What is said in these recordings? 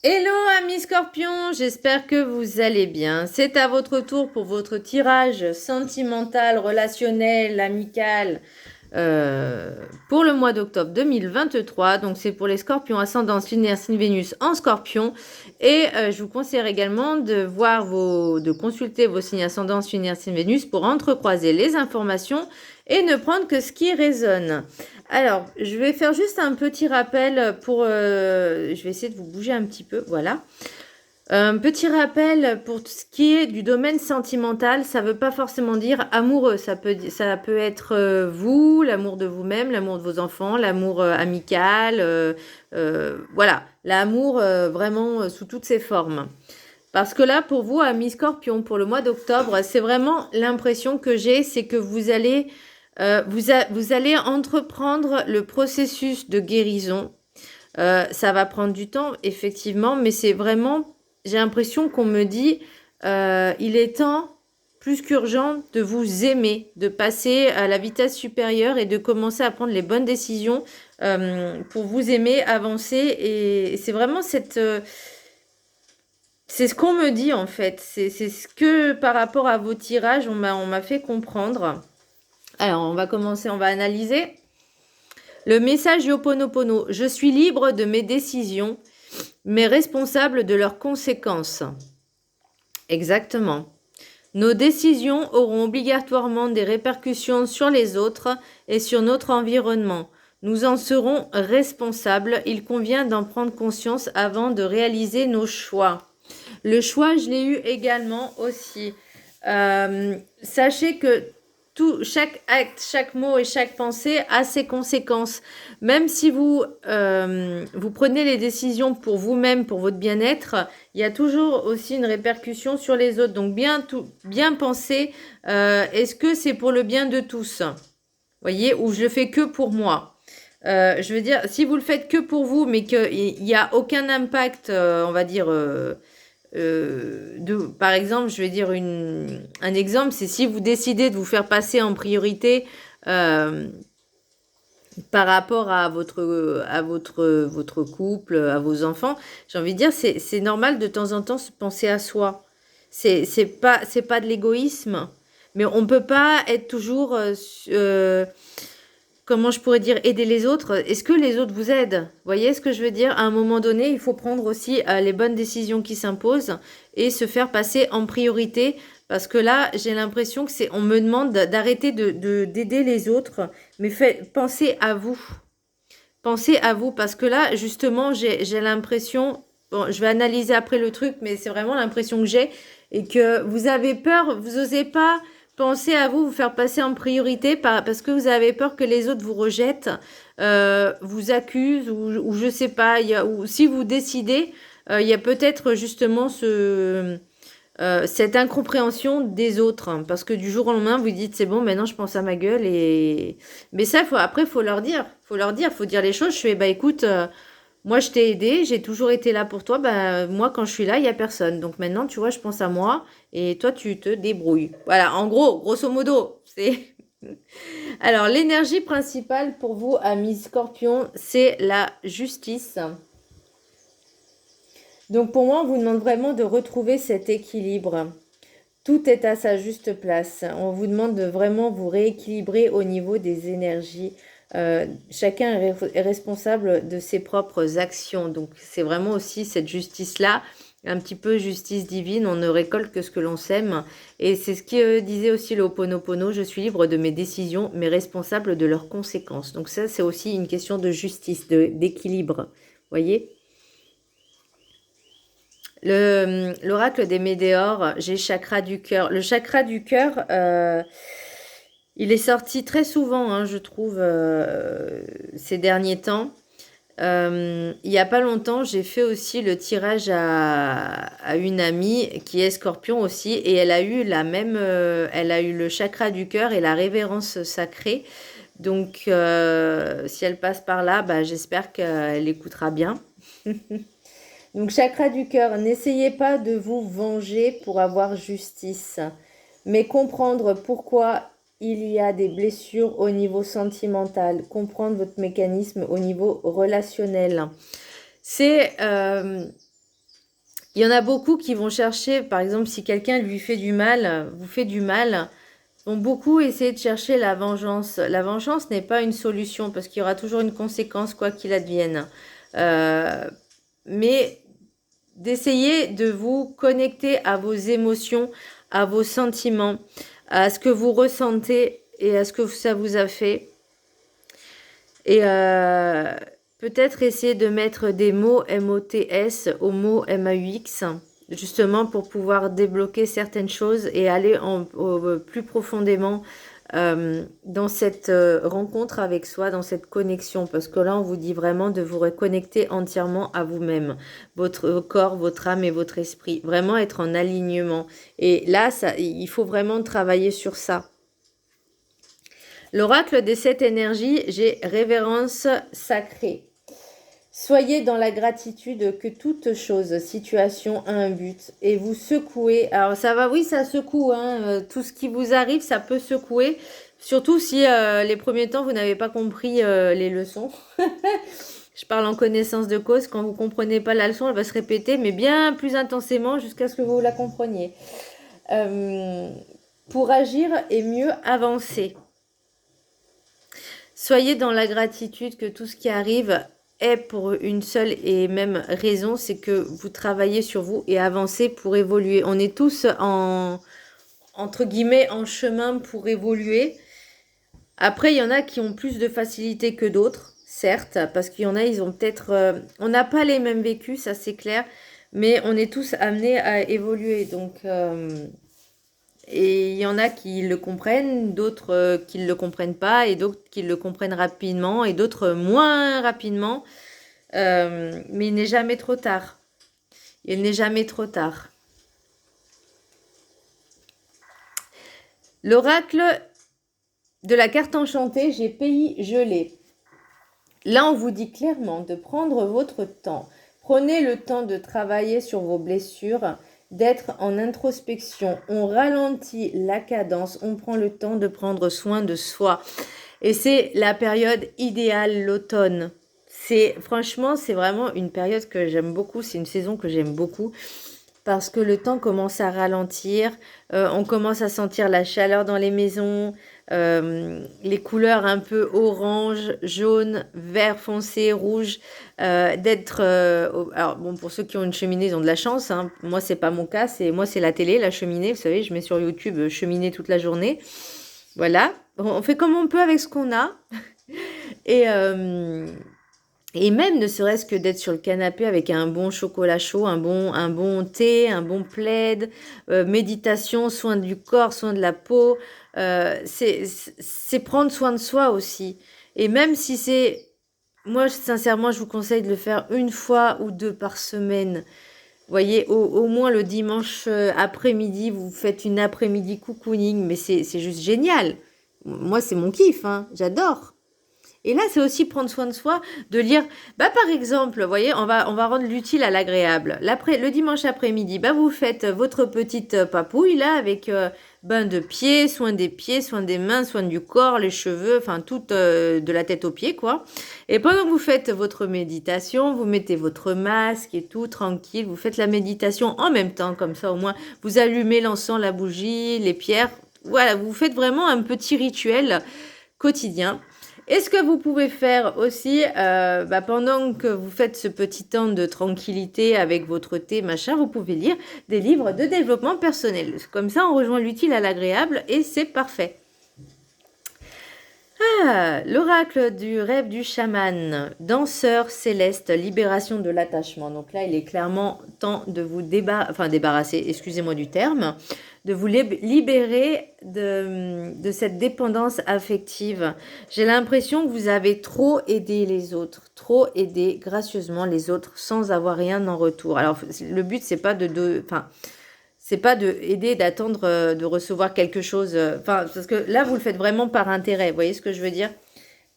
Hello amis scorpions, j'espère que vous allez bien. C'est à votre tour pour votre tirage sentimental, relationnel, amical euh, pour le mois d'octobre 2023. Donc c'est pour les scorpions ascendance lunaire signe Vénus en scorpion. Et je vous conseille également de consulter vos signes ascendance lunaire signe Vénus pour entrecroiser les informations et ne prendre que ce qui résonne. Alors, je vais faire juste un petit rappel pour... je vais essayer de vous bouger un petit peu, voilà. Un petit rappel pour tout ce qui est du domaine sentimental, ça ne veut pas forcément dire amoureux. Ça peut être vous, l'amour de vous-même, l'amour de vos enfants, l'amour amical, voilà. L'amour vraiment sous toutes ses formes. Parce que là, pour vous, amis Scorpion, pour le mois d'octobre, c'est vraiment l'impression que j'ai, c'est que vous allez entreprendre le processus de guérison. Ça va prendre du temps, effectivement, mais c'est vraiment, j'ai l'impression qu'on me dit, il est temps, plus qu'urgent, de vous aimer, de passer à la vitesse supérieure et de commencer à prendre les bonnes décisions pour vous aimer, avancer. Et c'est vraiment c'est ce qu'on me dit en fait. C'est ce que par rapport à vos tirages, on m'a fait comprendre. Alors, on va commencer, on va analyser. Le message Ho'oponopono. Je suis libre de mes décisions, mais responsable de leurs conséquences. Exactement. Nos décisions auront obligatoirement des répercussions sur les autres et sur notre environnement. Nous en serons responsables. Il convient d'en prendre conscience avant de réaliser nos choix. Le choix, je l'ai eu également aussi. Sachez que chaque acte, chaque mot et chaque pensée a ses conséquences. Même si vous prenez les décisions pour vous-même, pour votre bien-être, il y a toujours aussi une répercussion sur les autres. Donc bien penser, est-ce que c'est pour le bien de tous? Voyez, ou je le fais que pour moi. Je veux dire, si vous le faites que pour vous, mais qu'il n'y a aucun impact, on va dire, par exemple, je vais dire un exemple, c'est si vous décidez de vous faire passer en priorité euh, par rapport à votre couple, à vos enfants, j'ai envie de dire, c'est normal de temps en temps se penser à soi. C'est pas de l'égoïsme, mais on peut pas être toujours comment je pourrais dire, aider les autres. Est-ce que les autres vous aident? Vous voyez ce que je veux dire? À un moment donné, il faut prendre aussi les bonnes décisions qui s'imposent et se faire passer en priorité. Parce que là, j'ai l'impression que on me demande d'arrêter d'aider les autres, mais pensez à vous. Pensez à vous, parce que là, justement, j'ai l'impression, bon, je vais analyser après le truc, mais c'est vraiment l'impression que j'ai, et que vous avez peur, vous osez pas penser à vous, vous faire passer en priorité parce que vous avez peur que les autres vous rejettent, vous accusent, ou je sais pas, ou si vous décidez, il y a peut-être justement cette incompréhension des autres, hein, parce que du jour au lendemain, vous dites c'est bon, maintenant je pense à ma gueule mais ça, après, faut dire les choses. Je fais bah écoute, moi je t'ai aidé, j'ai toujours été là pour toi, bah moi quand je suis là, il y a personne. Donc maintenant, tu vois, je pense à moi et toi tu te débrouilles. Voilà, en gros, grosso modo, c'est. Alors l'énergie principale pour vous, amis Scorpion, c'est la justice. Donc pour moi, on vous demande vraiment de retrouver cet équilibre. Tout est à sa juste place. On vous demande de vraiment vous rééquilibrer au niveau des énergies. Chacun est responsable de ses propres actions. Donc c'est vraiment aussi cette justice-là, un petit peu justice divine. On ne récolte que ce que l'on sème. Et c'est ce que disait aussi le Ho'oponopono. Je suis libre de mes décisions, mais responsable de leurs conséquences. Donc ça, c'est aussi une question de justice, d'équilibre. Voyez? L'oracle des météores, j'ai chakra du cœur. Le chakra du cœur, il est sorti très souvent, hein, je trouve, ces derniers temps. Il n'y a pas longtemps, j'ai fait aussi le tirage à une amie qui est scorpion aussi, et elle a eu elle a eu le chakra du cœur et la révérence sacrée. Donc, si elle passe par là, bah, j'espère qu'elle écoutera bien. Donc, chakra du cœur, n'essayez pas de vous venger pour avoir justice, mais comprendre pourquoi il y a des blessures au niveau sentimental, comprendre votre mécanisme au niveau relationnel. C'est Il y en a beaucoup qui vont chercher, par exemple, si quelqu'un lui fait du mal, vous fait du mal, vont beaucoup essayer de chercher la vengeance. La vengeance n'est pas une solution parce qu'il y aura toujours une conséquence, quoi qu'il advienne. Mais d'essayer de vous connecter à vos émotions, à vos sentiments, à ce que vous ressentez et à ce que ça vous a fait. Et peut-être essayer de mettre des mots MOTS au mot MAUX, justement pour pouvoir débloquer certaines choses et aller plus profondément dans cette rencontre avec soi, dans cette connexion. Parce que là, on vous dit vraiment de vous reconnecter entièrement à vous-même, votre corps, votre âme et votre esprit. Vraiment être en alignement. Et là, il faut vraiment travailler sur ça. L'oracle des 7 énergies, j'ai révérence sacrée. Soyez dans la gratitude que toute chose, situation a un but et vous secouez. Alors ça va, oui, ça secoue. Hein, tout ce qui vous arrive, ça peut secouer. Surtout si les premiers temps, vous n'avez pas compris les leçons. Je parle en connaissance de cause. Quand vous ne comprenez pas la leçon, elle va se répéter, mais bien plus intensément jusqu'à ce que vous la compreniez. Pour agir et mieux avancer. Soyez dans la gratitude que tout ce qui arrive est pour une seule et même raison, c'est que vous travaillez sur vous et avancez pour évoluer. On est tous entre guillemets en chemin pour évoluer. Après, il y en a qui ont plus de facilité que d'autres, certes, parce qu'il y en a, ils ont peut-être... on n'a pas les mêmes vécus, ça c'est clair, mais on est tous amenés à évoluer. Donc... et il y en a qui le comprennent, d'autres qui ne le comprennent pas, et d'autres qui le comprennent rapidement, et d'autres moins rapidement. Mais il n'est jamais trop tard. Il n'est jamais trop tard. L'oracle de la carte enchantée, j'ai pays gelé. Là, on vous dit clairement de prendre votre temps. Prenez le temps de travailler sur vos blessures, d'être en introspection. On ralentit la cadence, on prend le temps de prendre soin de soi. Et c'est la période idéale, l'automne. Franchement, c'est vraiment une période que j'aime beaucoup. C'est une saison que j'aime beaucoup parce que le temps commence à ralentir. On commence à sentir la chaleur dans les maisons. Les couleurs un peu orange, jaune, vert foncé, rouge, alors bon, pour ceux qui ont une cheminée, ils ont de la chance, hein. Moi, c'est pas mon cas, moi, c'est la télé, la cheminée, vous savez, je mets sur YouTube cheminée toute la journée. Voilà, on fait comme on peut avec ce qu'on a. Et même ne serait-ce que d'être sur le canapé avec un bon chocolat chaud, un bon thé, un bon plaid, méditation, soin du corps, soin de la peau, c'est prendre soin de soi aussi. Et même si c'est... Moi, sincèrement, je vous conseille de le faire une fois ou deux par semaine. Vous voyez, au moins le dimanche après-midi, vous faites une après-midi cocooning, mais c'est juste génial. Moi, c'est mon kiff, hein, j'adore. Et là, c'est aussi prendre soin de soi, de lire, par exemple, vous voyez, on va rendre l'utile à l'agréable. Le dimanche après-midi, vous faites votre petite papouille, là, avec bain de pieds, soin des mains, soin du corps, les cheveux, enfin, tout de la tête aux pieds, quoi. Et pendant que vous faites votre méditation, vous mettez votre masque et tout, tranquille, vous faites la méditation en même temps, comme ça, au moins, vous allumez l'encens, la bougie, les pierres. Voilà, vous faites vraiment un petit rituel quotidien. Et ce que vous pouvez faire aussi, pendant que vous faites ce petit temps de tranquillité avec votre thé, machin, vous pouvez lire des livres de développement personnel. Comme ça, on rejoint l'utile à l'agréable et c'est parfait. Ah, l'oracle du rêve du chaman, danseur céleste, libération de l'attachement. Donc là, il est clairement temps de vous débarrasser, excusez-moi du terme, de vous libérer de cette dépendance affective. J'ai l'impression que vous avez trop aidé les autres, trop aidé gracieusement les autres sans avoir rien en retour. Alors, le but, c'est pas c'est pas de aider, d'attendre de recevoir quelque chose. Parce que là, vous le faites vraiment par intérêt. Vous voyez ce que je veux dire?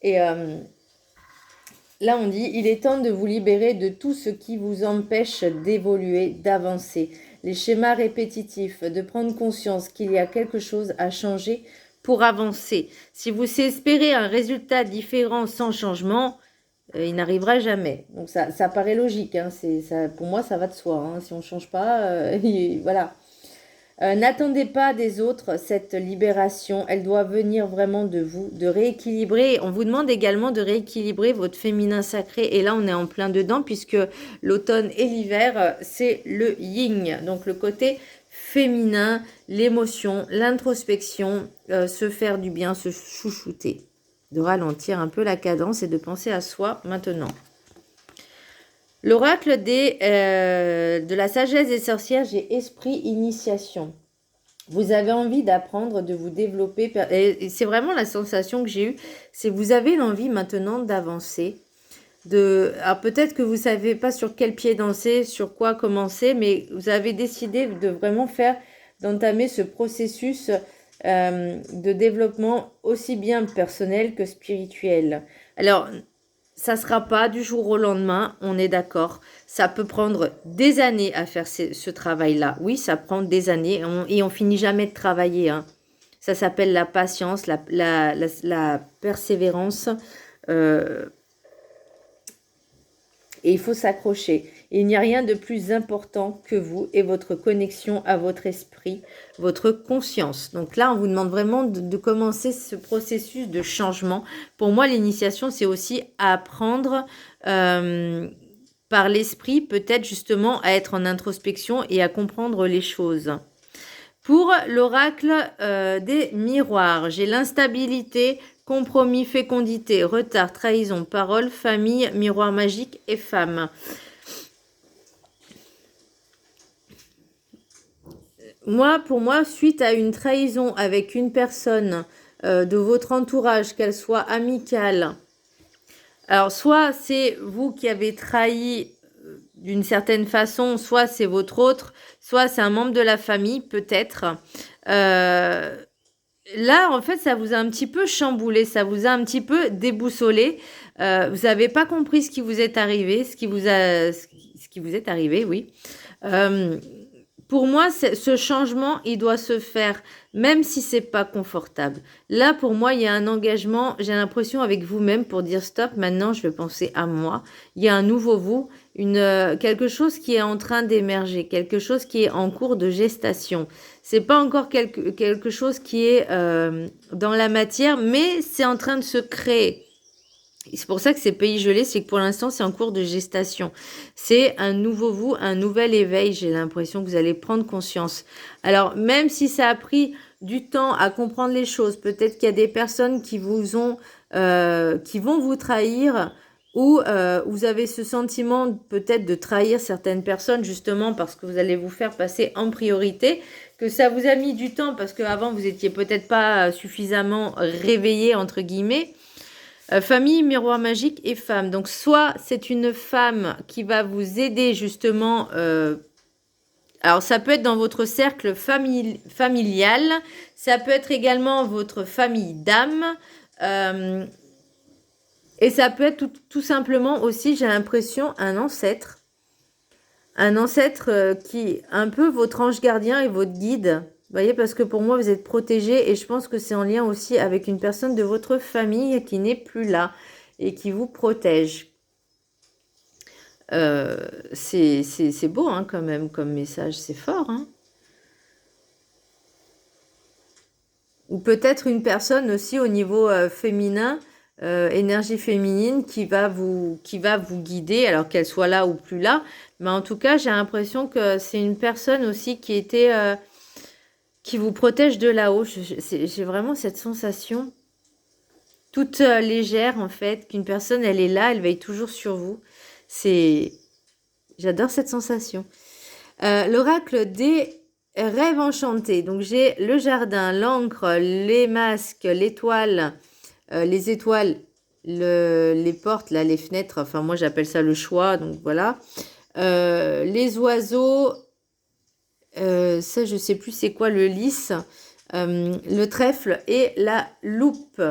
Et là, on dit, il est temps de vous libérer de tout ce qui vous empêche d'évoluer, d'avancer. Les schémas répétitifs, de prendre conscience qu'il y a quelque chose à changer pour avancer. Si vous espérez un résultat différent sans changement, il n'arrivera jamais. Donc ça paraît logique, hein, ça, pour moi ça va de soi, hein, si on ne change pas, voilà. N'attendez pas des autres cette libération, elle doit venir vraiment de vous, de rééquilibrer. On vous demande également de rééquilibrer votre féminin sacré, et là on est en plein dedans, puisque l'automne et l'hiver, c'est le yin, donc le côté féminin, l'émotion, l'introspection, se faire du bien, se chouchouter, de ralentir un peu la cadence et de penser à soi maintenant. L'oracle de la sagesse des sorcières, j'ai esprit initiation. Vous avez envie d'apprendre, de vous développer. Et c'est vraiment la sensation que j'ai eue. C'est vous avez l'envie maintenant d'avancer. Alors peut-être que vous ne savez pas sur quel pied danser, sur quoi commencer, mais vous avez décidé de vraiment d'entamer ce processus de développement aussi bien personnel que spirituel. Alors, ça ne sera pas du jour au lendemain, on est d'accord. Ça peut prendre des années à faire ce travail-là. Oui, ça prend des années et on finit jamais de travailler, hein. Ça s'appelle la patience, la persévérance. Et il faut s'accrocher. Il n'y a rien de plus important que vous et votre connexion à votre esprit, votre conscience. Donc là, on vous demande vraiment de commencer ce processus de changement. Pour moi, l'initiation, c'est aussi apprendre par l'esprit, peut-être justement à être en introspection et à comprendre les choses. Pour l'oracle des miroirs, j'ai l'instabilité, compromis, fécondité, retard, trahison, parole, famille, miroir magique et femme. Pour moi, suite à une trahison avec une personne de votre entourage, qu'elle soit amicale, alors soit c'est vous qui avez trahi d'une certaine façon, soit c'est votre autre, soit c'est un membre de la famille, peut-être. Là, en fait, ça vous a un petit peu chamboulé, ça vous a un petit peu déboussolé. Vous n'avez pas compris ce qui vous est arrivé, ce qui vous est arrivé, oui. Pour moi, ce changement, il doit se faire, même si c'est pas confortable. Là, pour moi, il y a un engagement, j'ai l'impression, avec vous-même pour dire stop, maintenant, je vais penser à moi. Il y a un nouveau vous, quelque chose qui est en train d'émerger, quelque chose qui est en cours de gestation. C'est pas encore quelque chose qui est dans la matière, mais c'est en train de se créer. C'est pour ça que c'est pays gelé, c'est que pour l'instant, c'est en cours de gestation. C'est un nouveau vous, un nouvel éveil. J'ai l'impression que vous allez prendre conscience. Alors, même si ça a pris du temps à comprendre les choses, peut-être qu'il y a des personnes qui vont vous trahir, ou vous avez ce sentiment peut-être de trahir certaines personnes justement parce que vous allez vous faire passer en priorité, que ça vous a mis du temps parce qu'avant vous étiez peut-être pas suffisamment réveillé entre guillemets. Famille, miroir magique et femme. Donc, soit c'est une femme qui va vous aider justement. Alors, ça peut être dans votre cercle familial. Ça peut être également votre famille d'âme. Et ça peut être tout simplement aussi, j'ai l'impression, un ancêtre. Un ancêtre qui est un peu votre ange gardien et votre guide. Vous voyez, parce que pour moi, vous êtes protégé et je pense que c'est en lien aussi avec une personne de votre famille qui n'est plus là et qui vous protège. C'est beau hein, quand même comme message, c'est fort. Hein. Ou peut-être une personne aussi au niveau féminin, énergie féminine qui va vous guider, alors qu'elle soit là ou plus là. Mais en tout cas, j'ai l'impression que c'est une personne aussi qui était... qui vous protège de là-haut. J'ai vraiment cette sensation toute légère, en fait, qu'une personne, elle est là, elle veille toujours sur vous. J'adore cette sensation. L'oracle des rêves enchantés. Donc, j'ai le jardin, l'encre, les masques, l'étoile, les étoiles, les portes, là, les fenêtres. Enfin, moi, j'appelle ça le choix, donc voilà. Les oiseaux... ça, je sais plus c'est quoi le lys, le trèfle et la loupe.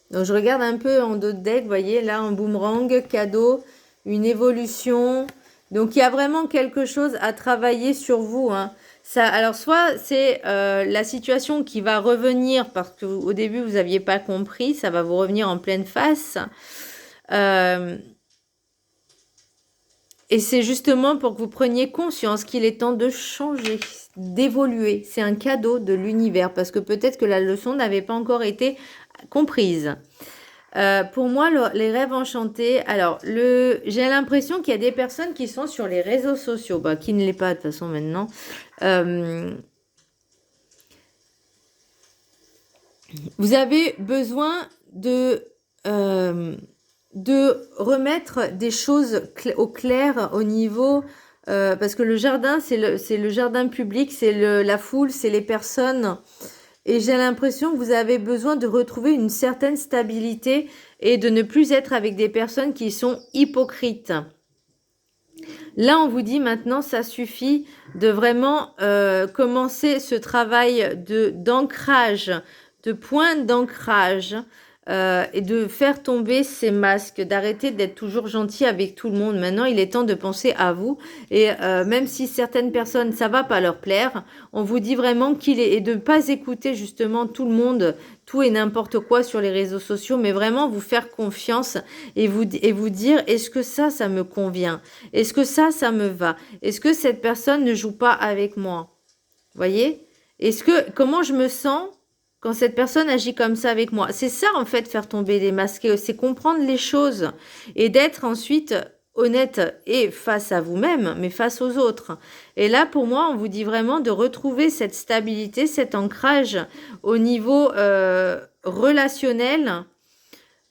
Donc, je regarde un peu en dos de deck, vous voyez, là, en boomerang, cadeau, une évolution. Donc, il y a vraiment quelque chose à travailler sur vous. Hein. Ça, alors, soit c'est la situation qui va revenir parce qu'au début, vous n'aviez pas compris, ça va vous revenir en pleine face. Euh, et c'est justement pour que vous preniez conscience qu'il est temps de changer, d'évoluer. C'est un cadeau de l'univers parce que peut-être que la leçon n'avait pas encore été comprise. Pour moi, les rêves enchantés, alors, j'ai l'impression qu'il y a des personnes qui sont sur les réseaux sociaux, bah, qui ne l'est pas de toute façon maintenant. Vous avez besoin de remettre des choses au clair au niveau... parce que le jardin, c'est le jardin public, c'est la foule, c'est les personnes. Et j'ai l'impression que vous avez besoin de retrouver une certaine stabilité et de ne plus être avec des personnes qui sont hypocrites. Là, on vous dit maintenant, ça suffit de vraiment commencer ce travail d'ancrage, de point d'ancrage et de faire tomber ces masques, d'arrêter d'être toujours gentil avec tout le monde. Maintenant, il est temps de penser à vous. Et même si certaines personnes, ça va pas leur plaire, on vous dit vraiment et de ne pas écouter justement tout le monde, tout et n'importe quoi sur les réseaux sociaux, mais vraiment vous faire confiance et vous dire, est-ce que ça me convient? Est-ce que ça me va? Est-ce que cette personne ne joue pas avec moi? Voyez? Comment je me sens quand cette personne agit comme ça avec moi? C'est ça, en fait, faire tomber les masques. C'est comprendre les choses et d'être ensuite honnête et face à vous-même, mais face aux autres. Et là, pour moi, on vous dit vraiment de retrouver cette stabilité, cet ancrage au niveau relationnel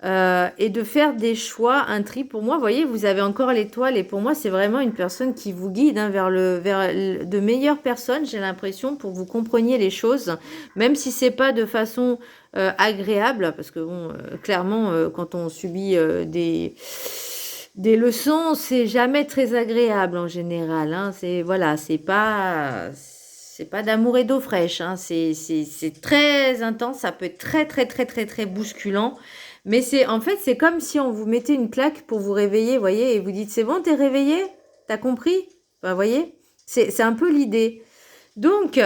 et de faire des choix, un tri. Pour moi, vous voyez, vous avez encore l'étoile et pour moi, c'est vraiment une personne qui vous guide vers de meilleures personnes, j'ai l'impression, pour que vous compreniez les choses, même si c'est pas de façon agréable, parce que bon, clairement, quand on subit des leçons, c'est jamais très agréable en général. Hein. C'est pas d'amour et d'eau fraîche. Hein. C'est très intense. Ça peut être très très très très très bousculant. Mais c'est comme si on vous mettait une claque pour vous réveiller, voyez, et vous dites c'est bon, t'es réveillé, t'as compris, bah, voyez, c'est un peu l'idée. Donc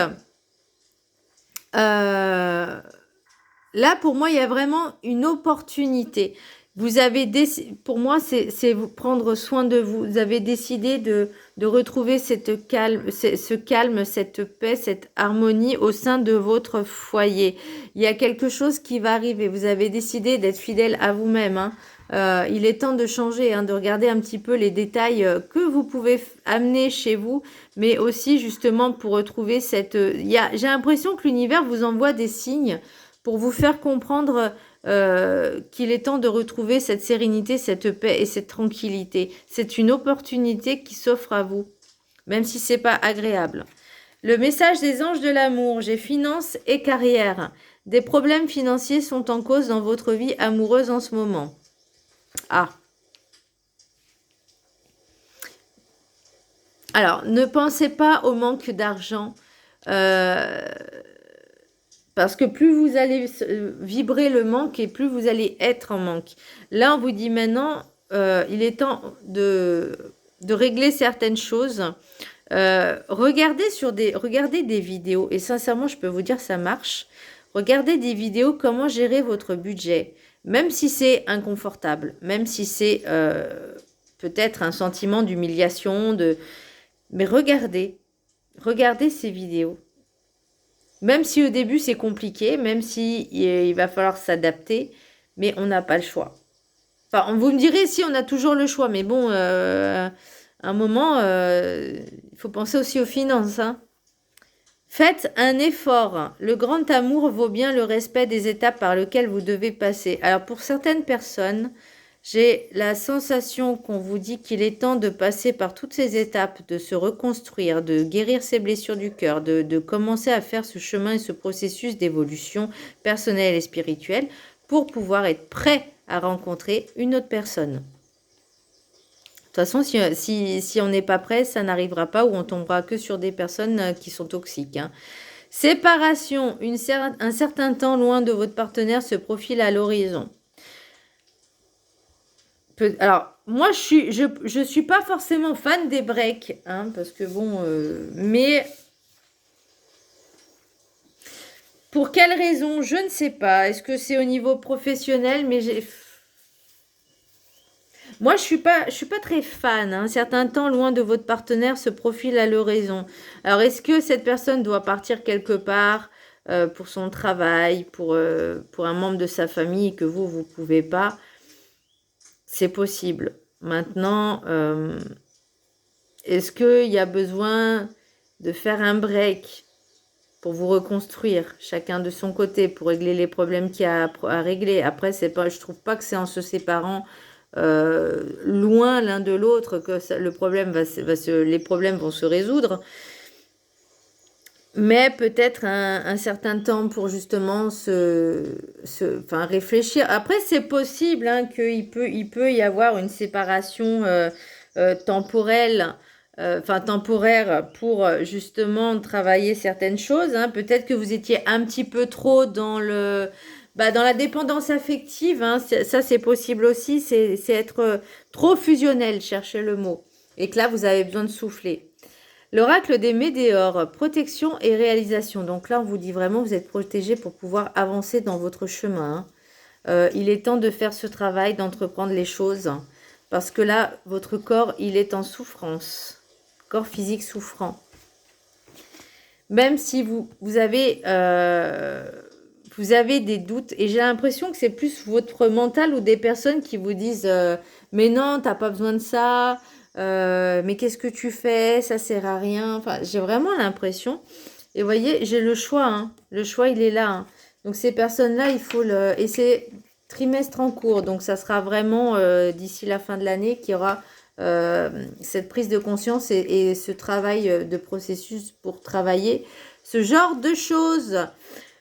là pour moi il y a vraiment une opportunité. Pour moi, c'est prendre soin de vous. Vous avez décidé de retrouver ce calme, cette paix, cette harmonie au sein de votre foyer. Il y a quelque chose qui va arriver. Vous avez décidé d'être fidèle à vous-même. Hein. Il est temps de changer, hein, de regarder un petit peu les détails que vous pouvez amener chez vous, mais aussi justement pour retrouver j'ai l'impression que l'univers vous envoie des signes pour vous faire comprendre qu'il est temps de retrouver cette sérénité, cette paix et cette tranquillité. C'est une opportunité qui s'offre à vous, même si c'est pas agréable. Le message des anges de l'amour, j'ai finances et carrière. Des problèmes financiers sont en cause dans votre vie amoureuse en ce moment. Ah. Alors, ne pensez pas au manque d'argent. Parce que plus vous allez vibrer le manque et plus vous allez être en manque. Là, on vous dit maintenant, il est temps de régler certaines choses. Regardez des vidéos. Et sincèrement, je peux vous dire, ça marche. Regardez des vidéos, comment gérer votre budget. Même si c'est inconfortable. Même si c'est peut-être un sentiment d'humiliation. Mais regardez. Regardez ces vidéos. Même si au début c'est compliqué, même si il va falloir s'adapter, mais on n'a pas le choix. Enfin, vous me direz si on a toujours le choix, mais bon, à un moment, il faut penser aussi aux finances. Hein. Faites un effort. Le grand amour vaut bien le respect des étapes par lesquelles vous devez passer. Alors pour certaines personnes, j'ai la sensation qu'on vous dit qu'il est temps de passer par toutes ces étapes, de se reconstruire, de guérir ses blessures du cœur, de commencer à faire ce chemin et ce processus d'évolution personnelle et spirituelle pour pouvoir être prêt à rencontrer une autre personne. De toute façon, si on n'est pas prêt, ça n'arrivera pas ou on tombera que sur des personnes qui sont toxiques. Hein. Séparation, un certain temps loin de votre partenaire se profile à l'horizon. Alors, moi, je suis pas forcément fan des breaks, hein, parce que bon, mais Pour quelle raison? Je ne sais pas. Est-ce que c'est au niveau professionnel? Mais moi, je suis pas très fan. Un certain temps loin de votre partenaire se profile à l'horizon. Alors, est-ce que cette personne doit partir quelque part pour son travail, pour un membre de sa famille et que vous pouvez pas? C'est possible. Maintenant, est-ce qu'il y a besoin de faire un break pour vous reconstruire, chacun de son côté, pour régler les problèmes qu'il y a à régler? Après, je trouve pas que c'est en se séparant loin l'un de l'autre que le problème les problèmes vont se résoudre. Mais peut-être un certain temps pour justement réfléchir. Après, c'est possible hein, qu'il peut y avoir une séparation temporelle, temporaire pour justement travailler certaines choses. Hein. Peut-être que vous étiez un petit peu trop dans dans la dépendance affective. Hein. Ça, c'est possible aussi. C'est être trop fusionnel, cherchez le mot. Et que là, vous avez besoin de souffler. L'oracle des Médéors, protection et réalisation. Donc là, on vous dit vraiment, vous êtes protégé pour pouvoir avancer dans votre chemin. Il est temps de faire ce travail, d'entreprendre les choses. Parce que là, votre corps, il est en souffrance. Corps physique souffrant. Même si vous avez des doutes. Et j'ai l'impression que c'est plus votre mental ou des personnes qui vous disent mais non, t'as pas besoin de ça. Mais qu'est-ce que tu fais? Ça sert à rien. Enfin, j'ai vraiment l'impression. Et vous voyez, j'ai le choix. Hein. Le choix, il est là. Hein. Donc, ces personnes-là, il faut le... Et c'est trimestre en cours. Donc, ça sera vraiment d'ici la fin de l'année qu'il y aura cette prise de conscience et ce travail de processus pour travailler ce genre de choses.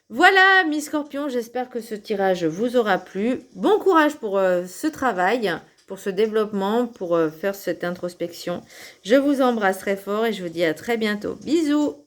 Voilà, mes scorpions, j'espère que ce tirage vous aura plu. Bon courage pour ce travail, pour ce développement, pour faire cette introspection. Je vous embrasse très fort et je vous dis à très bientôt. Bisous!